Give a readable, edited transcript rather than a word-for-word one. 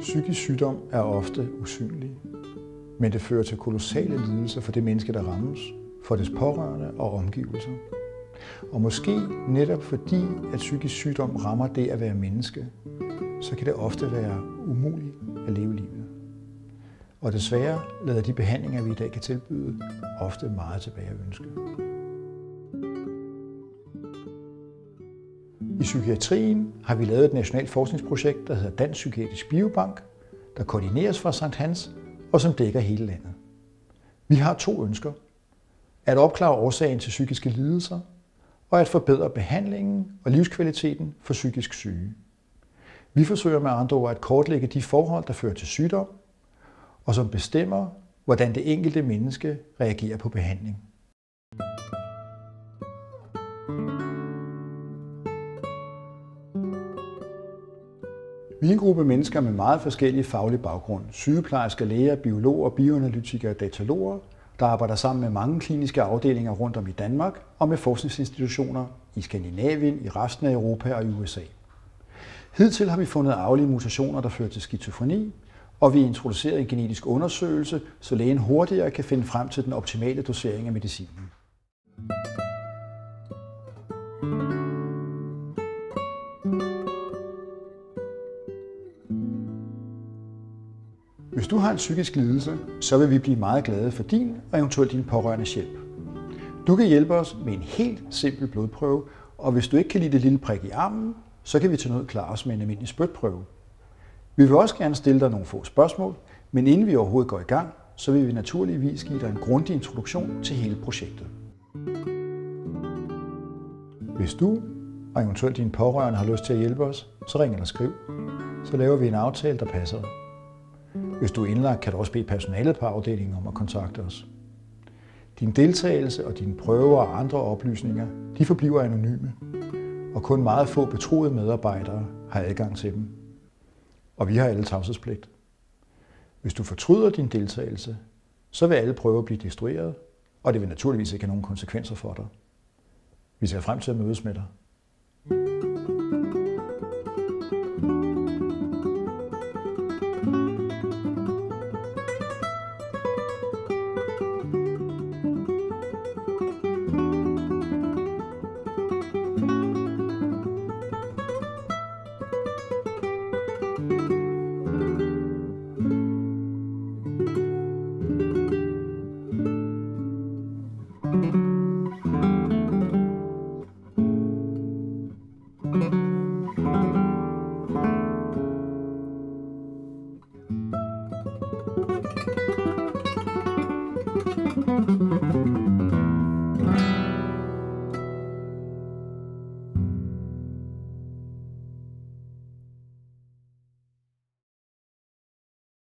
Psykisk sygdom er ofte usynlig, men det fører til kolossale lidelser for det menneske, der rammes, for dets pårørende og omgivelser. Og måske netop fordi, at psykisk sygdom rammer det at være menneske, så kan det ofte være umuligt at leve livet. Og desværre lader de behandlinger, vi i dag kan tilbyde, ofte meget tilbage at ønske. I psykiatrien har vi lavet et nationalt forskningsprojekt, der hedder Dansk Psykiatrisk Biobank, der koordineres fra Sankt Hans og som dækker hele landet. Vi har 2 ønsker. At opklare årsagen til psykiske lidelser og at forbedre behandlingen og livskvaliteten for psykisk syge. Vi forsøger med andre ord at kortlægge de forhold, der fører til sygdom, og som bestemmer, hvordan det enkelte menneske reagerer på behandling. Vi er en gruppe mennesker med meget forskellige faglige baggrund. Sygeplejersker, læger, biologer, bioanalytikere og dataloger, der arbejder sammen med mange kliniske afdelinger rundt om i Danmark og med forskningsinstitutioner i Skandinavien, i resten af Europa og i USA. Hidtil har vi fundet arvelige mutationer, der fører til skizofreni, og vi har introduceret en genetisk undersøgelse, så lægen hurtigere kan finde frem til den optimale dosering af medicinen. Hvis du har en psykisk lidelse, så vil vi blive meget glade for din og eventuelt din pårørendes hjælp. Du kan hjælpe os med en helt simpel blodprøve, og hvis du ikke kan lide det lille prik i armen, så kan vi til nød klare os med en almindelig spytprøve. Vi vil også gerne stille dig nogle få spørgsmål, men inden vi overhovedet går i gang, så vil vi naturligvis give dig en grundig introduktion til hele projektet. Hvis du og eventuelt dine pårørende har lyst til at hjælpe os, så ring eller skriv. Så laver vi en aftale, der passer dig. Hvis du er indlagt, kan du også bede personalet på afdelingen om at kontakte os. Din deltagelse og dine prøver og andre oplysninger, de forbliver anonyme, og kun meget få betroede medarbejdere har adgang til dem. Og vi har alle tavshedspligt. Hvis du fortryder din deltagelse, så vil alle prøver blive destrueret, og det vil naturligvis ikke have nogen konsekvenser for dig. Vi ser frem til at mødes med dig. Thank you.